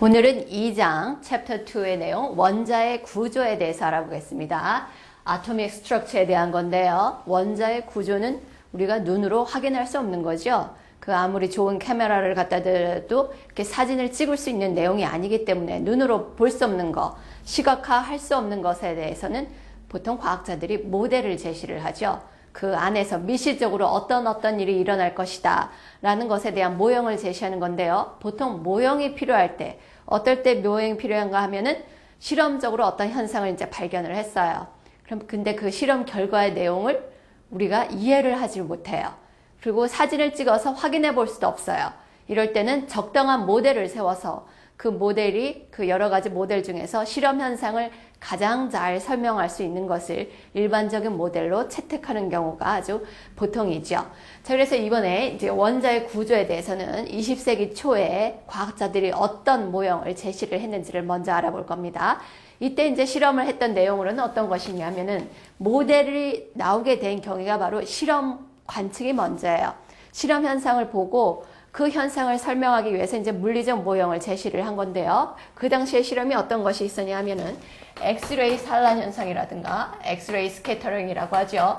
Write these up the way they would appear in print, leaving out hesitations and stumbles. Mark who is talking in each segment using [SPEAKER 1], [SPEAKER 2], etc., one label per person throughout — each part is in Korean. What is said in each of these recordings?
[SPEAKER 1] 오늘은 2장 챕터 2의 내용 원자의 구조에 대해서 알아보겠습니다. 아토믹 스트럭처에 대한 건데요. 원자의 구조는 우리가 눈으로 확인할 수 없는 거죠. 그 아무리 좋은 카메라를 갖다 대도 이렇게 사진을 찍을 수 있는 내용이 아니기 때문에 눈으로 볼 수 없는 거, 시각화할 수 없는 것에 대해서는 보통 과학자들이 모델을 제시를 하죠. 그 안에서 미시적으로 어떤 일이 일어날 것이다 라는 것에 대한 모형을 제시하는 건데요. 보통 모형이 필요할 때 어떨 때 모형이 필요한가 하면은 실험적으로 어떤 현상을 이제 발견을 했어요. 그럼 근데 그 실험 결과의 내용을 우리가 이해를 하지 못해요. 그리고 사진을 찍어서 확인해 볼 수도 없어요. 이럴 때는 적당한 모델을 세워서 그 모델이 그 여러 가지 모델 중에서 실험 현상을 가장 잘 설명할 수 있는 것을 일반적인 모델로 채택하는 경우가 아주 보통이죠. 자, 그래서 이번에 이제 원자의 구조에 대해서는 20세기 초에 과학자들이 어떤 모형을 제시를 했는지를 먼저 알아볼 겁니다. 이때 이제 실험을 했던 내용으로는 어떤 것이냐면은 모델이 나오게 된 경위가 바로 실험 관측이 먼저예요. 실험 현상을 보고 그 현상을 설명하기 위해서 이제 물리적 모형을 제시를 한 건데요. 그 당시에 실험이 어떤 것이 있었냐 하면은 엑스레이 산란 현상이라든가 엑스레이 스캐터링이라고 하죠.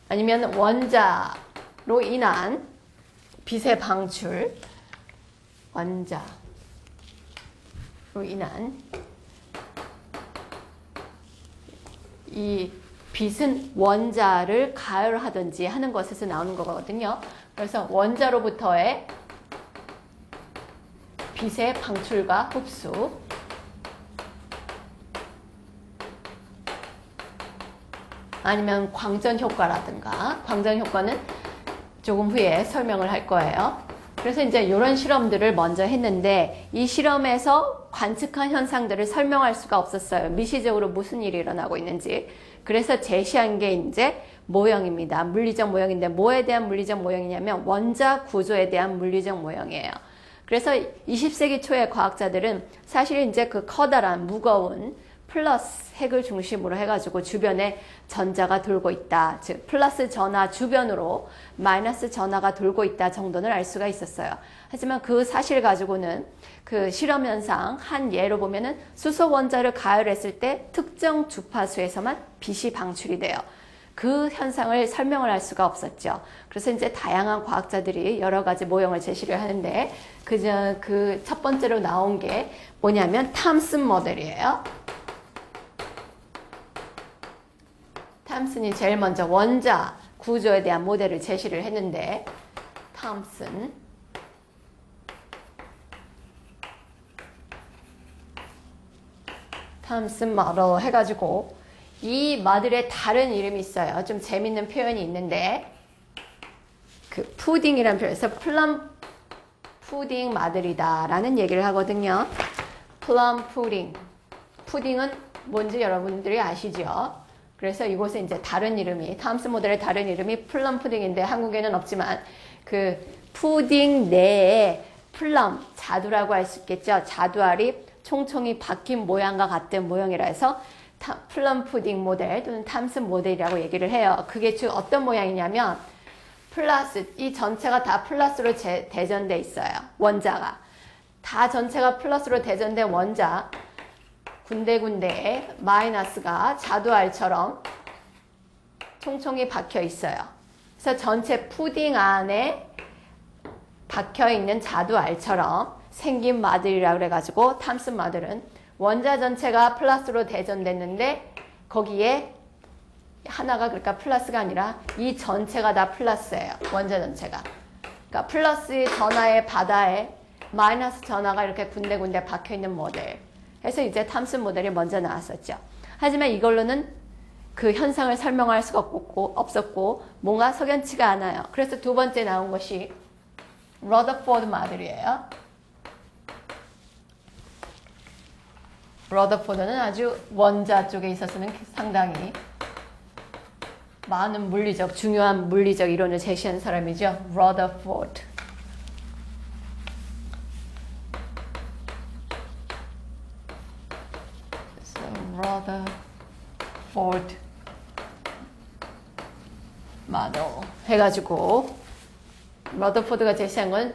[SPEAKER 1] 아니면 원자로 인한 빛의 방출, 원자로 인한 이 빛은 원자를 가열하든지 하는 것에서 나오는 거거든요. 그래서 원자로부터의 빛의 방출과 흡수, 아니면 광전 효과라든가, 광전 효과는 조금 후에 설명을 할 거예요. 그래서 이제 이런 실험들을 먼저 했는데 이 실험에서 관측한 현상들을 설명할 수가 없었어요. 미시적으로 무슨 일이 일어나고 있는지. 그래서 제시한 게 이제 모형입니다. 물리적 모형인데 뭐에 대한 물리적 모형이냐면 원자 구조에 대한 물리적 모형이에요. 그래서 20세기 초의 과학자들은 사실 이제 그 커다란 무거운 플러스 핵을 중심으로 해가지고 주변에 전자가 돌고 있다. 즉 플러스 전하 주변으로 마이너스 전하가 돌고 있다 정도는 알 수가 있었어요. 하지만 그 사실 가지고는 그 실험 현상 한 예로 보면은 수소 원자를 가열했을 때 특정 주파수에서만 빛이 방출이 돼요. 그 현상을 설명을 할 수가 없었죠. 그래서 이제 다양한 과학자들이 여러 가지 모형을 제시를 하는데 그 첫 번째로 나온 게 뭐냐면 탐슨 모델이에요. 탐슨이 제일 먼저 원자 구조에 대한 모델을 제시를 했는데 탐슨 모델 해가지고 이 모델에 다른 이름이 있어요. 좀 재밌는 표현이 있는데 그 푸딩이라는 표현에서 플럼 푸딩 모델이다 라는 얘기를 하거든요. 플럼 푸딩. 푸딩은 뭔지 여러분들이 아시죠? 그래서 이곳에 이제 다른 이름이 탐슨 모델의 다른 이름이 플럼 푸딩인데 한국에는 없지만 그 푸딩 내에 플럼 자두라고 할 수 있겠죠. 자두알이 총총이 박힌 모양과 같은 모형이라 해서 플럼 푸딩 모델 또는 탐슨 모델이라고 얘기를 해요. 그게 즉 어떤 모양이냐면 플러스 이 전체가 다 플러스로 대전돼 있어요. 원자가 다 전체가 플러스로 대전된 원자 군데군데에 마이너스가 자두알처럼 총총이 박혀 있어요. 그래서 전체 푸딩 안에 박혀 있는 자두알처럼 생긴 모델이라고 그래가지고 탐슨 모델은 원자 전체가 플러스로 대전됐는데 거기에 하나가 그러니까 플러스가 아니라 이 전체가 다 플러스예요. 원자 전체가. 그러니까 플러스 전하의 바다에 마이너스 전하가 이렇게 군데군데 박혀 있는 모델. 해서 이제 탐슨 모델이 먼저 나왔었죠. 하지만 이걸로는 그 현상을 설명할 수가 없었고 뭔가 석연치가 않아요. 그래서 두 번째 나온 것이 러더포드 모델이에요. 러더포드는 아주 원자 쪽에 있어서는 상당히 많은 중요한 물리적 이론을 제시한 사람이죠. 러더포드. 러더포드 모델 해가지고 러더포드가 제시한 건